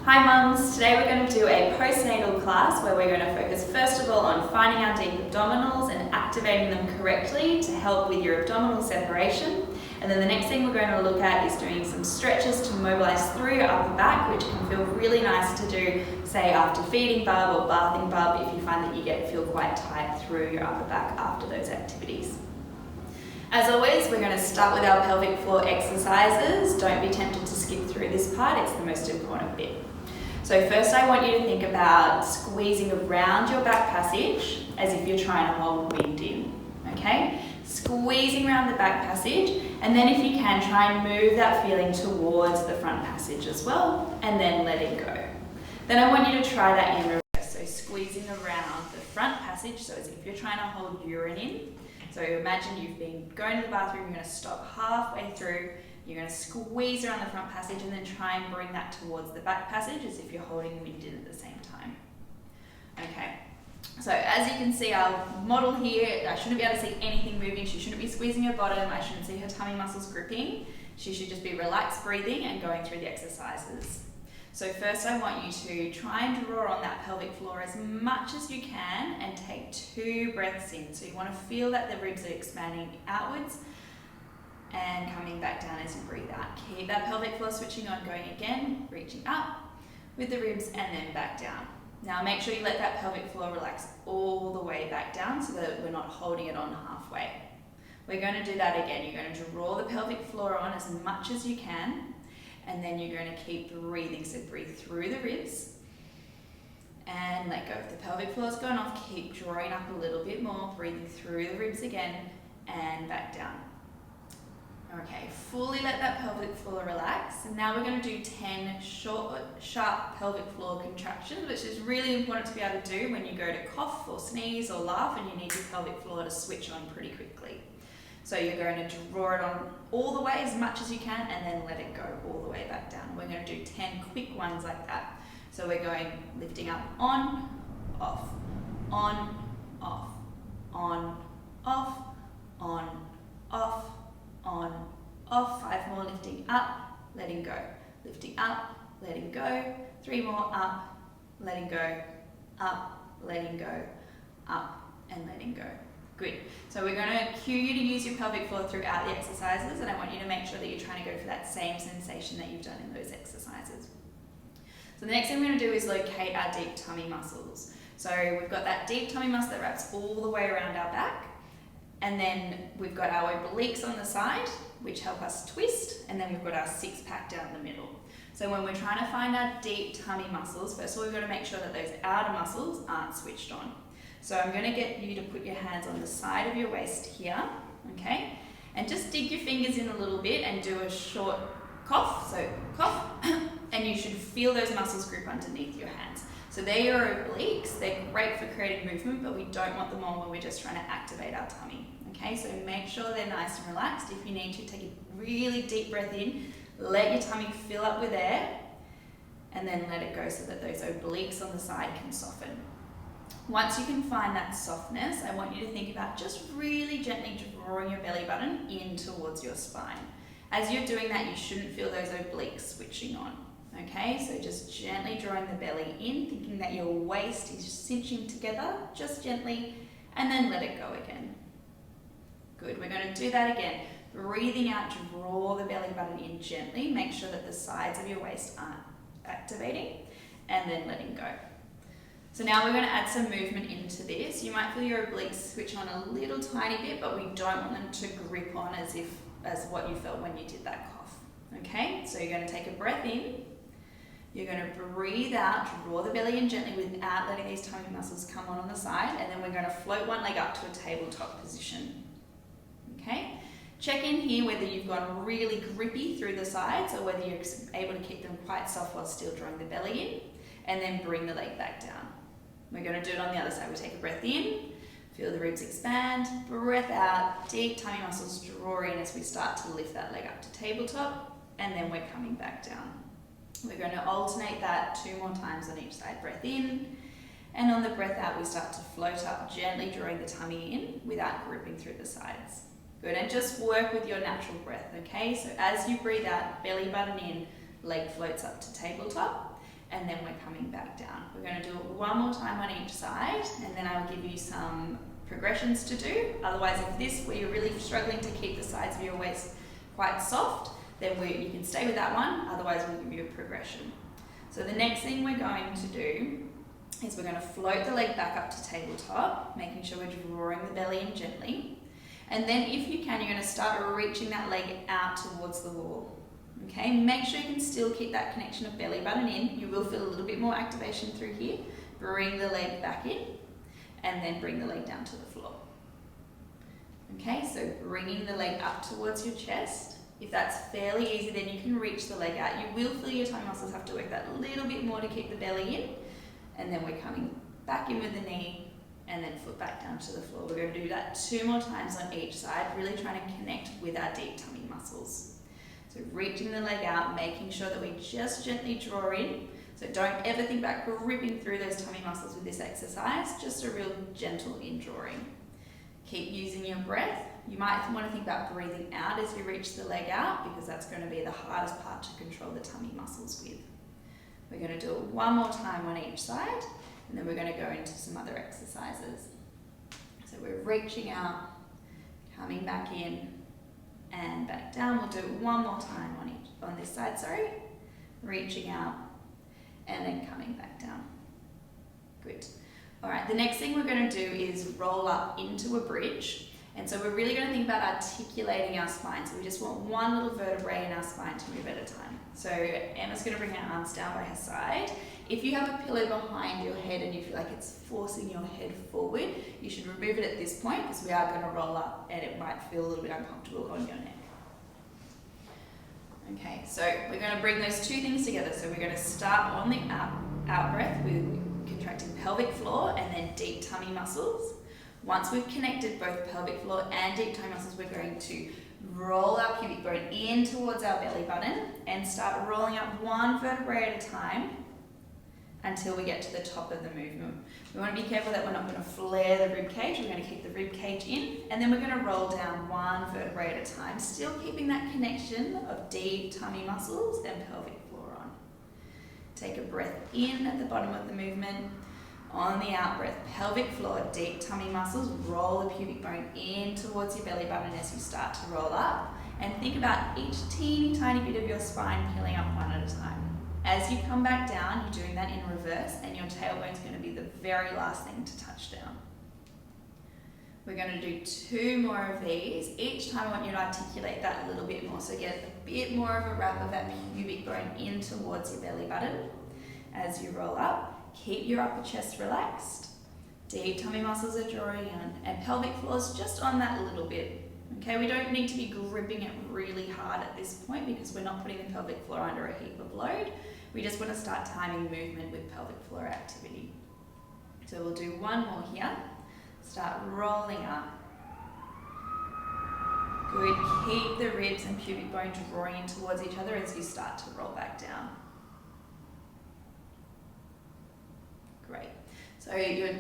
Hi mums, today we're going to do a postnatal class where we're going to focus first of all on finding our deep abdominals and activating them correctly to help with your abdominal separation. And then the next thing we're going to look at is doing some stretches to mobilize through your upper back, which can feel really nice to do, say after feeding bub or bathing bub, if you find that you feel quite tight through your upper back after those activities. As always, we're going to start with our pelvic floor exercises. Don't be tempted to skip through this part, it's the most important bit. So first I want you to think about squeezing around your back passage as if you're trying to hold wind in, okay? Squeezing around the back passage, and then if you can, try and move that feeling towards the front passage as well, and then let it go. Then I want you to try that in reverse, so squeezing around the front passage, so as if you're trying to hold urine in. So imagine you've been going to the bathroom, you're going to stop halfway through, you're going to squeeze around the front passage and then try and bring that towards the back passage as if you're holding wind in at the same time. Okay, so as you can see our model here, I shouldn't be able to see anything moving, she shouldn't be squeezing her bottom, I shouldn't see her tummy muscles gripping, she should just be relaxed breathing and going through the exercises. So first I want you to try and draw on that pelvic floor as much as you can and take 2 breaths in. So you want to feel that the ribs are expanding outwards and coming back down as you breathe out. Keep that pelvic floor switching on, going again, reaching up with the ribs and then back down. Now make sure you let that pelvic floor relax all the way back down so that we're not holding it on halfway. We're going to do that again. You're going to draw the pelvic floor on as much as you can, and then you're going to keep breathing. So breathe through the ribs and let go. If the pelvic floor's gone off, keep drawing up a little bit more, breathing through the ribs again and back down. Okay, fully let that pelvic floor relax. And now we're going to do 10 short, sharp pelvic floor contractions, which is really important to be able to do when you go to cough or sneeze or laugh and you need your pelvic floor to switch on pretty quickly. So you're going to draw it on all the way as much as you can and then let it go all the way back down. We're going to do 10 quick ones like that. So we're going lifting up on, off, on, off, on, off, on, off, on, off. 5 more, lifting up, letting go. Lifting up, letting go. 3 more, up, letting go, up, letting go, up, and letting go. Good. So we're going to cue you to use your pelvic floor throughout the exercises, and I want you to make sure that you're trying to go for that same sensation that you've done in those exercises. So the next thing we're going to do is locate our deep tummy muscles. So we've got that deep tummy muscle that wraps all the way around our back, and then we've got our obliques on the side, which help us twist, and then we've got our 6-pack down the middle. So when we're trying to find our deep tummy muscles, first of all we've got to make sure that those outer muscles aren't switched on. So I'm going to get you to put your hands on the side of your waist here, okay? And just dig your fingers in a little bit and do a short cough, so cough, and you should feel those muscles grip underneath your hands. So they're your obliques, they're great for creating movement, but we don't want them on when we're just trying to activate our tummy, okay? So make sure they're nice and relaxed. If you need to, take a really deep breath in, let your tummy fill up with air, and then let it go so that those obliques on the side can soften. Once you can find that softness, I want you to think about just really gently drawing your belly button in towards your spine. As you're doing that, you shouldn't feel those obliques switching on, okay? So just gently drawing the belly in, thinking that your waist is cinching together, just gently, and then let it go again. Good, we're going to do that again. Breathing out, draw the belly button in gently, make sure that the sides of your waist aren't activating, and then letting go. So now we're going to add some movement into this. You might feel your obliques switch on a little tiny bit, but we don't want them to grip on as what you felt when you did that cough. Okay, so you're going to take a breath in, you're going to breathe out, draw the belly in gently without letting these tummy muscles come on the side, and then we're going to float one leg up to a tabletop position. Okay, check in here whether you've gone really grippy through the sides or whether you're able to keep them quite soft while still drawing the belly in, and then bring the leg back down. We're going to do it on the other side. We take a breath in, feel the ribs expand, breath out, deep tummy muscles draw in as we start to lift that leg up to tabletop, and then we're coming back down. We're going to alternate that 2 more times on each side. Breath in, and on the breath out we start to float up, gently drawing the tummy in without gripping through the sides. Good, and just work with your natural breath, okay? So as you breathe out, belly button in, leg floats up to tabletop, and then we're coming back down. We're going to do it one more time on each side, and then I'll give you some progressions to do. Otherwise, if this where you're really struggling to keep the sides of your waist quite soft, then you can stay with that one. Otherwise, we'll give you a progression. So the next thing we're going to do is we're going to float the leg back up to tabletop, making sure we're drawing the belly in gently. And then if you can, you're going to start reaching that leg out towards the wall. Okay, make sure you can still keep that connection of belly button in. You will feel a little bit more activation through here. Bring the leg back in and then bring the leg down to the floor. Okay, so bringing the leg up towards your chest. If that's fairly easy, then you can reach the leg out. You will feel your tummy muscles have to work that little bit more to keep the belly in. And then we're coming back in with the knee and then foot back down to the floor. We're going to do that 2 more times on each side, really trying to connect with our deep tummy muscles. So reaching the leg out, making sure that we just gently draw in. So don't ever think about gripping through those tummy muscles with this exercise, just a real gentle in-drawing. Keep using your breath. You might want to think about breathing out as you reach the leg out, because that's going to be the hardest part to control the tummy muscles with. We're going to do it one more time on each side, and then we're going to go into some other exercises. So we're reaching out, coming back in, and back down. We'll do it one more time on this side, reaching out, and then coming back down. Good. All right, the next thing we're going to do is roll up into a bridge. And so we're really going to think about articulating our spine. So we just want one little vertebrae in our spine to move at a time. So Emma's going to bring her arms down by her side. If you have a pillow behind your head and you feel like it's forcing your head forward, you should remove it at this point, because we are going to roll up and it might feel a little bit uncomfortable on your neck. Okay, so we're going to bring those two things together. So we're going to start on the out breath with contracting pelvic floor and then deep tummy muscles. Once we've connected both pelvic floor and deep tummy muscles, we're going to roll our pubic bone in towards our belly button and start rolling up one vertebrae at a time until we get to the top of the movement. We want to be careful that we're not going to flare the rib cage. We're going to keep the rib cage in, and then we're going to roll down one vertebrae at a time, still keeping that connection of deep tummy muscles and pelvic floor on. Take a breath in at the bottom of the movement. On the out breath, pelvic floor, deep tummy muscles, roll the pubic bone in towards your belly button as you start to roll up. And think about each teeny tiny bit of your spine peeling up one at a time. As you come back down, you're doing that in reverse, and your tailbone's going to be the very last thing to touch down. We're going to do 2 more of these. Each time I want you to articulate that a little bit more. So get a bit more of a wrap of that pubic bone in towards your belly button as you roll up. Keep your upper chest relaxed. Deep tummy muscles are drawing in, and pelvic floor is just on that a little bit. Okay, we don't need to be gripping it really hard at this point, because we're not putting the pelvic floor under a heap of load. We just want to start timing movement with pelvic floor activity. So we'll do one more here. Start rolling up. Good. Keep the ribs and pubic bone drawing in towards each other as you start to roll back down. Great. So your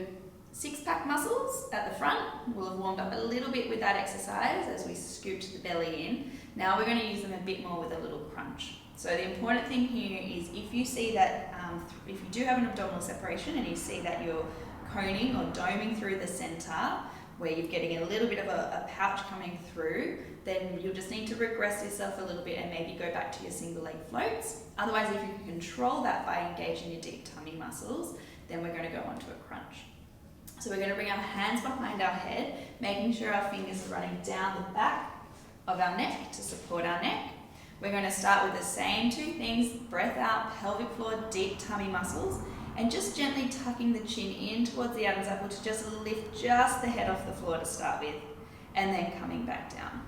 6-pack muscles at the front will have warmed up a little bit with that exercise as we scooped the belly in. Now we're going to use them a bit more with a little crunch. So the important thing here is if you see that, if you do have an abdominal separation and you see that you're coning or doming through the center, where you're getting a little bit of a pouch coming through, then you'll just need to regress yourself a little bit and maybe go back to your single leg floats. Otherwise, if you can control that by engaging your deep tummy muscles, then we're going to go on to a crunch. So we're going to bring our hands behind our head, making sure our fingers are running down the back of our neck to support our neck. We're going to start with the same 2 things, breath out, pelvic floor, deep tummy muscles, and just gently tucking the chin in towards the Adam's apple to just lift just the head off the floor to start with, and then coming back down.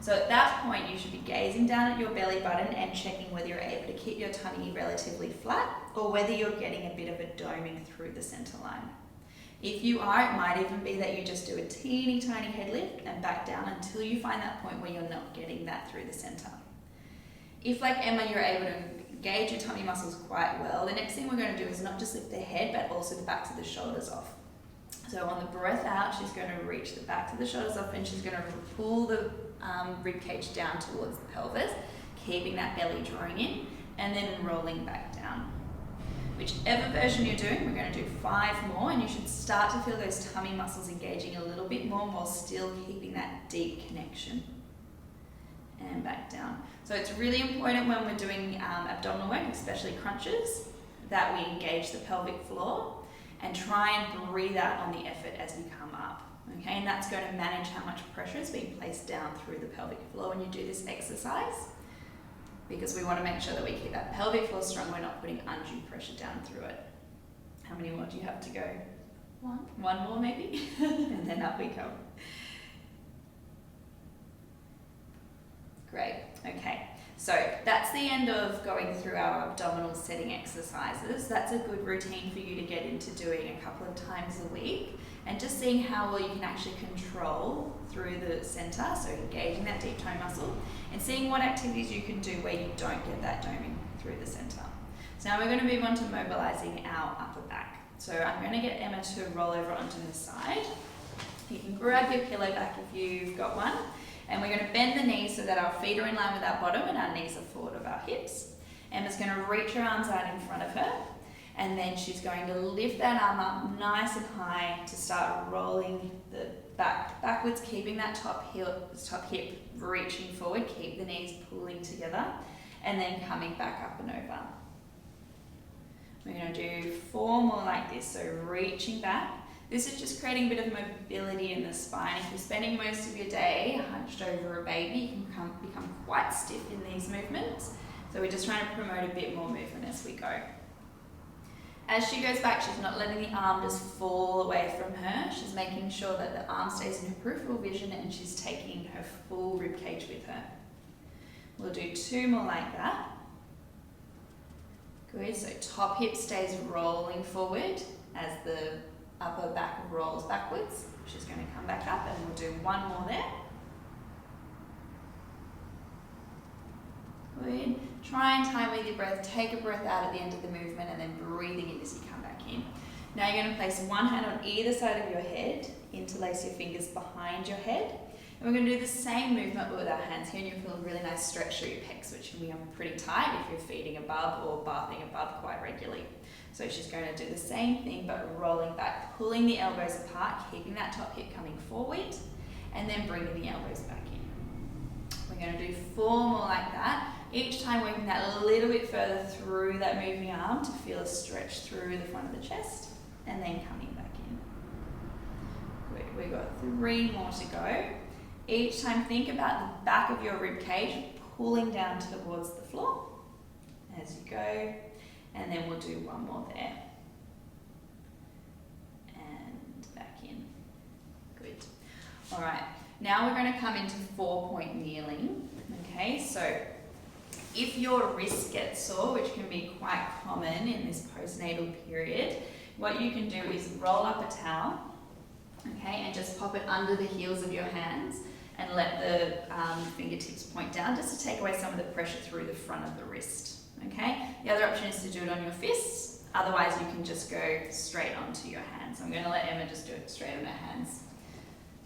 So at that point, you should be gazing down at your belly button and checking whether you're able to keep your tummy relatively flat or whether you're getting a bit of a doming through the center line. If you are, it might even be that you just do a teeny tiny head lift and back down until you find that point where you're not getting that through the center. If, like Emma, you're able to engage your tummy muscles quite well, the next thing we're going to do is not just lift the head, but also the backs of the shoulders off. So on the breath out, she's going to reach the backs of the shoulders off, and she's going to pull the rib cage down towards the pelvis, keeping that belly drawing in, and then rolling back down. Whichever version you're doing, we're going to do 5 more, and you should start to feel those tummy muscles engaging a little bit more while still keeping that deep connection. And back down. So it's really important when we're doing abdominal work, especially crunches, that we engage the pelvic floor and try and breathe out on the effort as you come up. Okay, and that's going to manage how much pressure is being placed down through the pelvic floor when you do this exercise, because we want to make sure that we keep that pelvic floor strong. We're not putting undue pressure down through it. How many more do you have to go? One more maybe? And then up we come. Great, okay. So that's the end of going through our abdominal setting exercises. That's a good routine for you to get into doing a couple of times a week, and just seeing how well you can actually control through the center, so engaging that deep toe muscle, and seeing what activities you can do where you don't get that doming through the center. So now we're going to move on to mobilizing our upper back. So I'm going to get Emma to roll over onto her side. You can grab your pillow back if you've got one. And we're going to bend the knees so that our feet are in line with our bottom and our knees are forward of our hips. Emma's going to reach her arms out in front of her, and then she's going to lift that arm up nice and high to start rolling the back backwards, keeping that top hip reaching forward. Keep the knees pulling together, and then coming back up and over. We're going to do 4 more like this, so reaching back. This is just creating a bit of mobility in the spine. If you're spending most of your day hunched over a baby, you can become quite stiff in these movements. So we're just trying to promote a bit more movement as we go. As she goes back, she's not letting the arm just fall away from her. She's making sure that the arm stays in her peripheral vision, and she's taking her full rib cage with her. We'll do 2 more like that. Good, so top hip stays rolling forward as the upper back rolls backwards. She's going to come back up, and we'll do 1 more there. Good. Try and time with your breath. Take a breath out at the end of the movement, and then breathing in as you come back in. Now you're going to place one hand on either side of your head, interlace your fingers behind your head. And we're going to do the same movement with our hands here, and you'll feel a really nice stretch through your pecs, which can be pretty tight if you're feeding above or bathing above quite regularly. So she's going to do the same thing, but rolling back, pulling the elbows apart, keeping that top hip coming forward, and then bringing the elbows back in. We're going to do 4 more like that, each time working that a little bit further through that moving arm to feel a stretch through the front of the chest, and then coming back in. Good. We've got 3 more to go. Each time think about the back of your rib cage pulling down towards the floor as you go. And then we'll do 1 more there. And back in. Good. All right. Now we're going to come into 4-point kneeling. Okay, so if your wrist gets sore, which can be quite common in this postnatal period, what you can do is roll up a towel, okay, and just pop it under the heels of your hands and let the fingertips point down, just to take away some of the pressure through the front of the wrist. Okay, the other option is to do it on your fists. Otherwise, you can just go straight onto your hands. I'm going to let Emma just do it straight on her hands,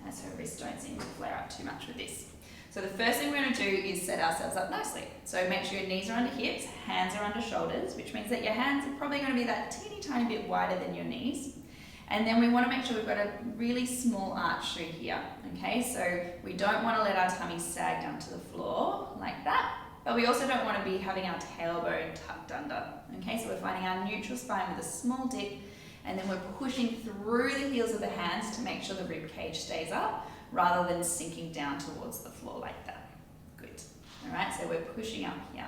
as her wrists don't seem to flare up too much with this. So the first thing we're going to do is set ourselves up nicely. So make sure your knees are under hips, hands are under shoulders, which means that your hands are probably going to be that teeny tiny bit wider than your knees. And then we want to make sure we've got a really small arch through here. Okay, so we don't want to let our tummy sag down to the floor like that. But we also don't want to be having our tailbone tucked under. Okay, so we're finding our neutral spine with a small dip, and then we're pushing through the heels of the hands to make sure the rib cage stays up, rather than sinking down towards the floor like that. Good. All right, so we're pushing up here.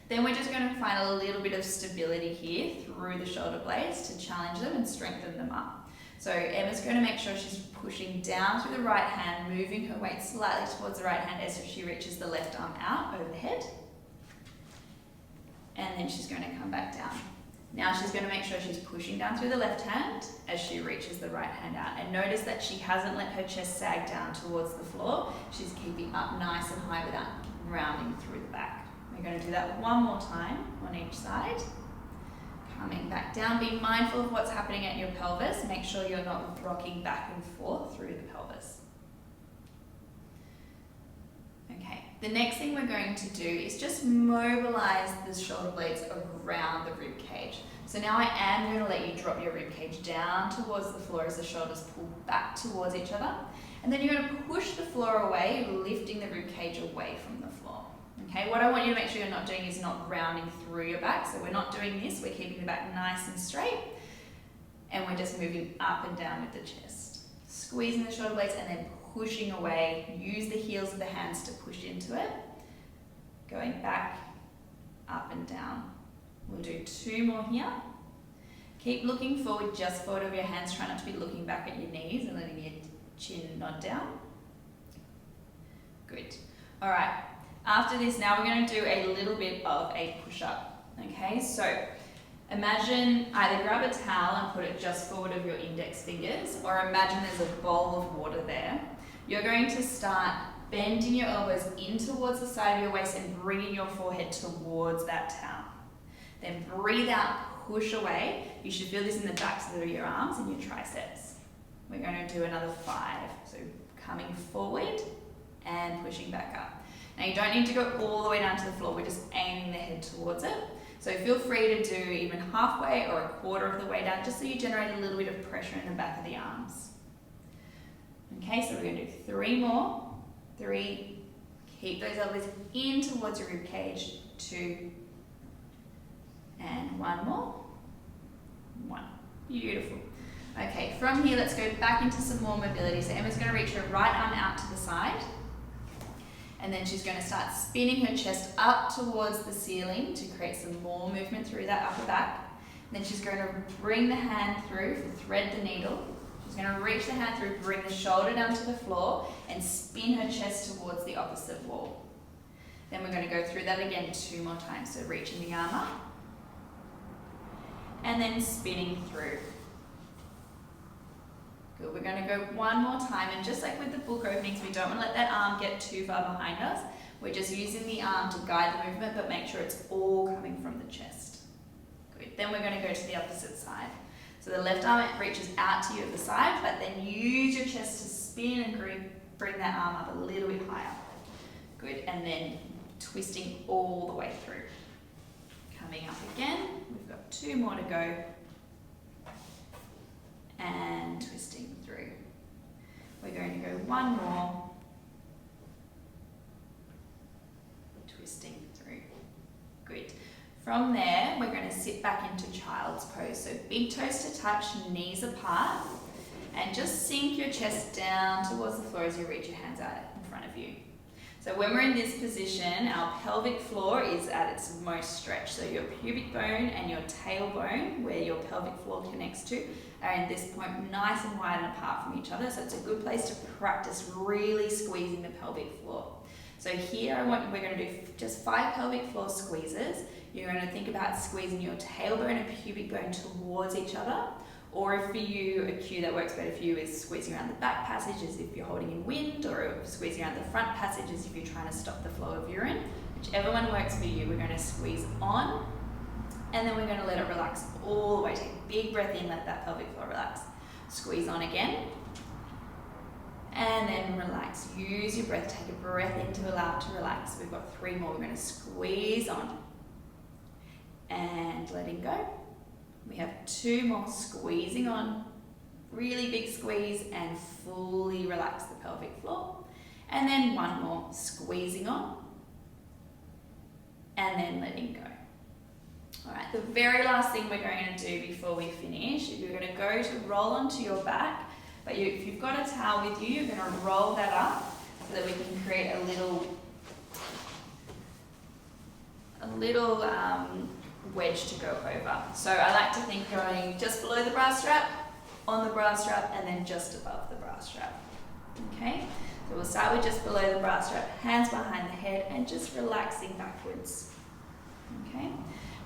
Then we're just going to find a little bit of stability here through the shoulder blades to challenge them and strengthen them up. So Emma's going to make sure she's pushing down through the right hand, moving her weight slightly towards the right hand as if she reaches the left arm out overhead. And then she's going to come back down. Now she's going to make sure she's pushing down through the left hand as she reaches the right hand out. And notice that she hasn't let her chest sag down towards the floor. She's keeping up nice and high without rounding through the back. We're going to do that 1 more time on each side. Coming back down, be mindful of what's happening at your pelvis. Make sure you're not rocking back and forth through the pelvis. Okay, the next thing we're going to do is just mobilize the shoulder blades around the rib cage. So now I am going to let you drop your rib cage down towards the floor as the shoulders pull back towards each other. And then you're going to push the floor away, lifting the rib cage away from the floor. Okay, what I want you to make sure you're not doing is not rounding through your back. So we're not doing this, we're keeping the back nice and straight. And we're just moving up and down with the chest. Squeezing the shoulder blades and then pushing away. Use the heels of the hands to push into it. Going back, up and down. We'll do 2 more here. Keep looking forward, just forward of your hands. Try not to be looking back at your knees and letting your chin nod down. Good. All right. After this, now we're going to do a little bit of a push-up. Okay, so imagine either grab a towel and put it just forward of your index fingers, or imagine there's a bowl of water there. You're going to start bending your elbows in towards the side of your waist and bringing your forehead towards that towel. Then breathe out, push away. You should feel this in the backs of your arms and your triceps. We're going to do another 5. So coming forward and pushing back up. Now you don't need to go all the way down to the floor. We're just aiming the head towards it. So feel free to do even halfway or a quarter of the way down, just so you generate a little bit of pressure in the back of the arms. Okay, so we're going to do 3 more. 3. Keep those elbows in towards your rib cage. 2. And 1 more. 1. Beautiful. Okay, from here, let's go back into some more mobility. So Emma's going to reach her right arm out to the side. And then she's going to start spinning her chest up towards the ceiling to create some more movement through that upper back. And then she's going to bring the hand through for thread the needle. She's going to reach the hand through, bring the shoulder down to the floor, and spin her chest towards the opposite wall. Then we're going to go through that again 2 more times. So reaching the arm up. And then spinning through. Good. We're going to go 1 more time, and just like with the book openings, we don't want to let that arm get too far behind us. We're just using the arm to guide the movement, but make sure it's all coming from the chest. Good. Then we're going to go to the opposite side. So the left arm reaches out to you at the side, but then use your chest to spin and bring that arm up a little bit higher. Good. And then twisting all the way through. Coming up again. We've got 2 more to go. And twisting through. We're going to go 1 more. Twisting through. Good. From there, we're going to sit back into child's pose. So big toes to touch, knees apart, and just sink your chest down towards the floor as you reach your hands out in front of you. So when we're in this position, our pelvic floor is at its most stretched. So your pubic bone and your tailbone, where your pelvic floor connects to, are in this point nice and wide and apart from each other. So it's a good place to practice really squeezing the pelvic floor. So here we're going to do just 5 pelvic floor squeezes. You're going to think about squeezing your tailbone and pubic bone towards each other. Or if for you, a cue that works better for you is squeezing around the back passages if you're holding in wind, or squeezing around the front passages if you're trying to stop the flow of urine. Whichever one works for you, we're going to squeeze on, and then we're going to let it relax all the way. Take a big breath in, let that pelvic floor relax. Squeeze on again, and then relax. Use your breath, take a breath in to allow it to relax. We've got 3 more. We're going to squeeze on, and letting go. We have 2 more, squeezing on, really big squeeze, and fully relax the pelvic floor. And then 1 more, squeezing on, and then letting go. All right, the very last thing we're going to do before we finish, you're going to go to roll onto your back, but if you've got a towel with you, you're going to roll that up so that we can create a little wedge to go over. So I like to think going just below the bra strap, on the bra strap, and then just above the bra strap. Okay, so we'll start with just below the bra strap, hands behind the head, and just relaxing backwards. Okay,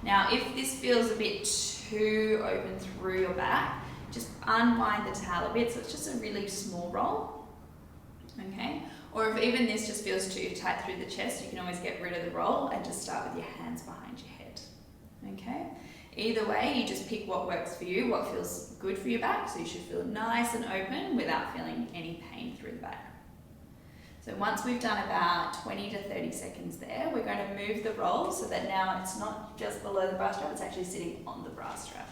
now if this feels a bit too open through your back, just unwind the towel a bit, so it's just a really small roll. Okay, or if even this just feels too tight through the chest, you can always get rid of the roll and just start with your hands behind your head. Okay, either way, you just pick what works for you, what feels good for your back, so you should feel nice and open without feeling any pain through the back. So once we've done about 20 to 30 seconds there, we're going to move the roll so that now it's not just below the bra strap, it's actually sitting on the bra strap.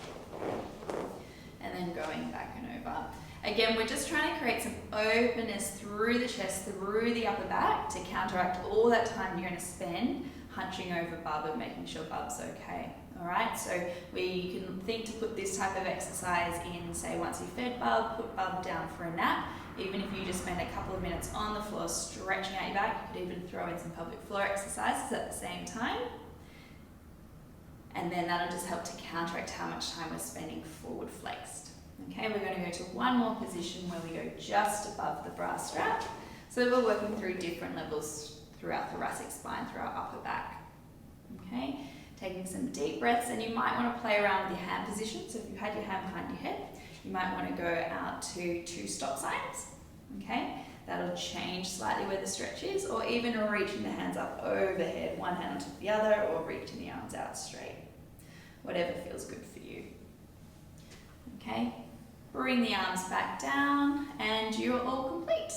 And then going back and over. Again, we're just trying to create some openness through the chest, through the upper back to counteract all that time you're going to spend hunching over bub and making sure bub's okay. Alright, so we can think to put this type of exercise in, say once you've fed bub, put bub down for a nap. Even if you just spend a couple of minutes on the floor stretching out your back, you could even throw in some pelvic floor exercises at the same time. And then that'll just help to counteract how much time we're spending forward flexed. Okay, we're going to go to one more position where we go just above the bra strap. So we're working through different levels throughout thoracic spine, through our upper back. Okay, taking some deep breaths, and you might want to play around with your hand position. So if you had your hand behind your head, you might want to go out to 2 stop signs. Okay, that'll change slightly where the stretch is, or even reaching the hands up overhead, one hand on top of the other, or reaching the arms out straight. Whatever feels good for you. Okay, bring the arms back down, and you're all complete.